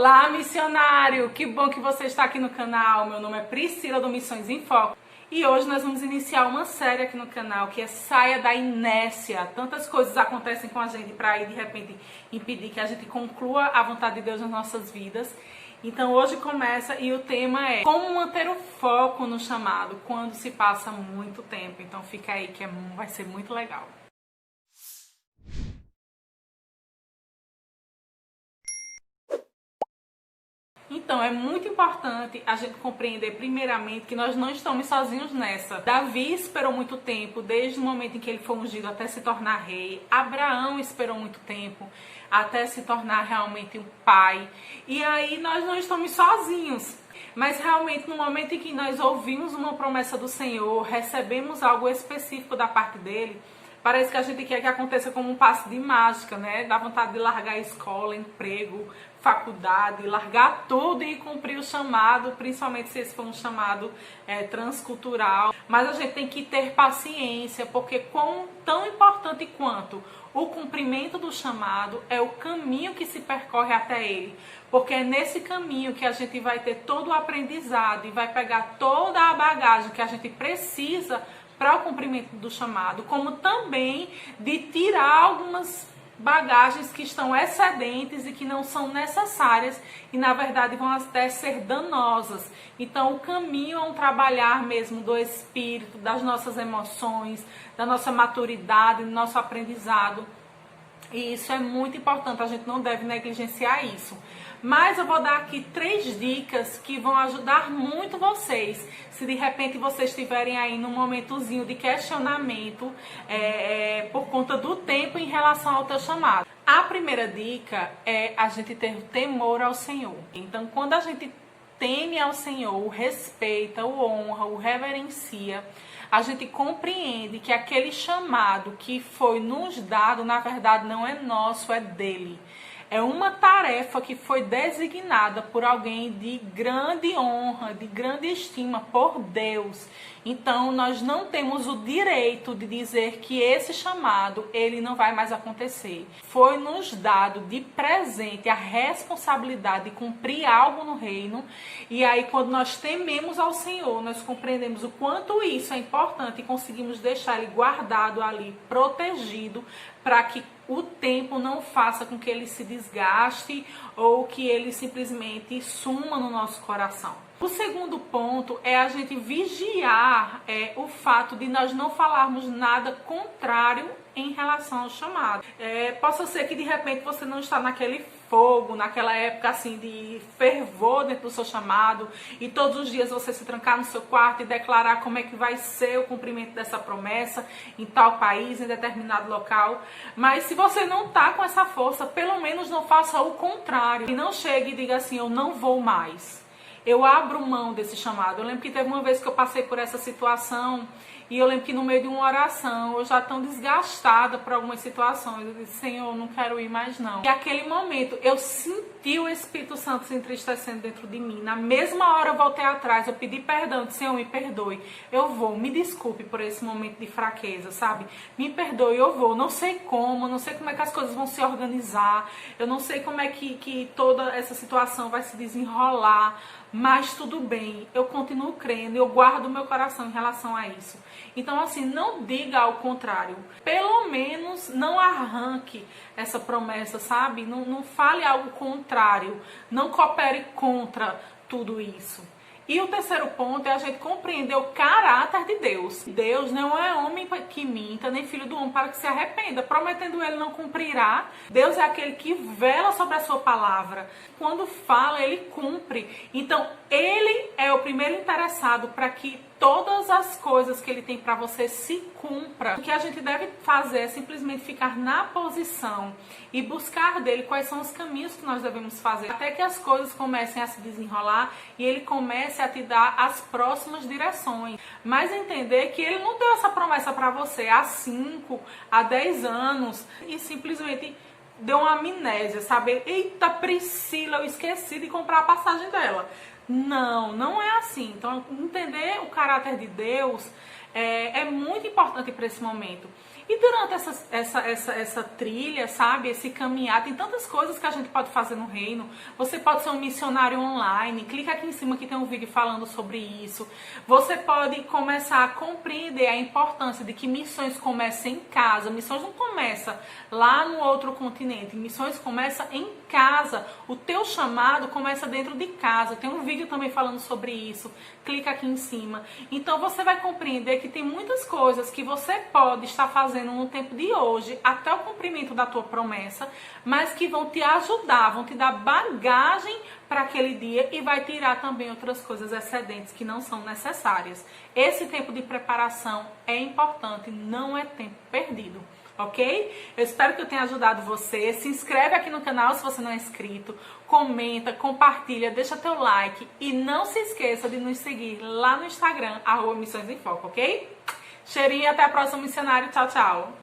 Olá, missionário! Que bom que você está aqui no canal. Meu nome é Priscila do Missões em Foco e hoje nós vamos iniciar uma série aqui no canal que é Saia da Inércia. Tantas coisas acontecem com a gente para aí de repente impedir que a gente conclua a vontade de Deus nas nossas vidas. Então hoje começa e o tema é como manter o foco no chamado quando se passa muito tempo. Então fica aí que vai ser muito legal. Então, é muito importante a gente compreender primeiramente que nós não estamos sozinhos nessa. Davi esperou muito tempo, desde o momento em que ele foi ungido até se tornar rei. Abraão esperou muito tempo, até se tornar realmente um pai. E aí nós não estamos sozinhos. Mas realmente no momento em que nós ouvimos uma promessa do Senhor, recebemos algo específico da parte dele, parece que a gente quer que aconteça como um passe de mágica, né? Dá vontade de largar a escola, emprego, faculdade, largar tudo e cumprir o chamado, principalmente se esse for um chamado transcultural. Mas a gente tem que ter paciência, porque tão importante quanto o cumprimento do chamado é o caminho que se percorre até ele. Porque é nesse caminho que a gente vai ter todo o aprendizado e vai pegar toda a bagagem que a gente precisa para o cumprimento do chamado, como também de tirar algumas bagagens que estão excedentes e que não são necessárias e na verdade vão até ser danosas. Então o caminho é um trabalhar mesmo do espírito, das nossas emoções, da nossa maturidade, do nosso aprendizado. E isso é muito importante, a gente não deve negligenciar isso. Mas eu vou dar aqui 3 dicas que vão ajudar muito vocês. Se de repente vocês estiverem aí num momentozinho de questionamento por conta do tempo em relação ao teu chamado. A primeira dica é a gente ter temor ao Senhor. Então, quando a gente teme ao Senhor, o respeita, o honra, o reverencia, a gente compreende que aquele chamado que foi nos dado, na verdade, não é nosso, é dele. É uma tarefa que foi designada por alguém de grande honra, de grande estima por Deus. Então, nós não temos o direito de dizer que esse chamado, ele não vai mais acontecer. Foi nos dado de presente a responsabilidade de cumprir algo no reino. E aí, quando nós tememos ao Senhor, nós compreendemos o quanto isso é importante e conseguimos deixar ele guardado ali, protegido, para que o tempo não faça com que ele se desgaste ou que ele simplesmente suma no nosso coração. O segundo ponto é a gente vigiar o fato de nós não falarmos nada contrário em relação ao chamado. Possa ser que de repente você não está naquele fogo, naquela época assim de fervor dentro do seu chamado e todos os dias você se trancar no seu quarto e declarar como é que vai ser o cumprimento dessa promessa em tal país, em determinado local. Mas se você não está com essa força, pelo menos não faça o contrário. E não chegue e diga assim, eu não vou mais. Eu abro mão desse chamado. Eu lembro que teve uma vez que eu passei por essa situação e eu lembro que no meio de uma oração, eu já tão desgastada por algumas situações, eu disse, Senhor, eu não quero ir mais não. E naquele momento, eu senti o Espírito Santo se entristecendo dentro de mim. Na mesma hora eu voltei atrás, eu pedi perdão, eu disse, Senhor, me perdoe. Eu vou, me desculpe por esse momento de fraqueza, sabe? Me perdoe, eu vou. Não sei como é que as coisas vão se organizar, eu não sei como é que toda essa situação vai se desenrolar, mas tudo bem, eu continuo crendo, eu guardo meu coração em relação a isso. Então assim, não diga ao contrário, pelo menos não arranque essa promessa, sabe? Não fale algo contrário, não coopere contra tudo isso. E o terceiro ponto é a gente compreender o caráter de Deus. Deus não é homem que minta, nem filho do homem para que se arrependa. Prometendo ele não cumprirá. Deus é aquele que vela sobre a sua palavra. Quando fala, ele cumpre. Então, ele é o primeiro interessado para que todas as coisas que ele tem para você se cumpra. O que a gente deve fazer é simplesmente ficar na posição e buscar dele quais são os caminhos que nós devemos fazer, até que as coisas comecem a se desenrolar e ele comece a te dar as próximas direções. Mas entender que ele não deu essa promessa para você há 5, há 10 anos e simplesmente deu uma amnésia, sabe? Eita, Priscila, eu esqueci de comprar a passagem dela. Não é assim. Então, entender o caráter de Deus é muito importante para esse momento. E durante essa trilha, sabe, esse caminhar, tem tantas coisas que a gente pode fazer no reino. Você pode ser um missionário online, clica aqui em cima que tem um vídeo falando sobre isso. Você pode começar a compreender a importância de que missões começam em casa. Missões não começam lá no outro continente, missões começam em casa. O teu chamado começa dentro de casa. Tem um vídeo também falando sobre isso, clica aqui em cima. Então você vai compreender que tem muitas coisas que você pode estar fazendo no tempo de hoje, até o cumprimento da tua promessa, mas que vão te ajudar, vão te dar bagagem para aquele dia e vai tirar também outras coisas excedentes que não são necessárias. Esse tempo de preparação é importante, não é tempo perdido. Ok? Eu espero que eu tenha ajudado você. Se inscreve aqui no canal se você não é inscrito. Comenta, compartilha, deixa teu like. E não se esqueça de nos seguir lá no Instagram, @Missões em Foco, ok? Cheirinho e até a próxima, missionário. Tchau, tchau.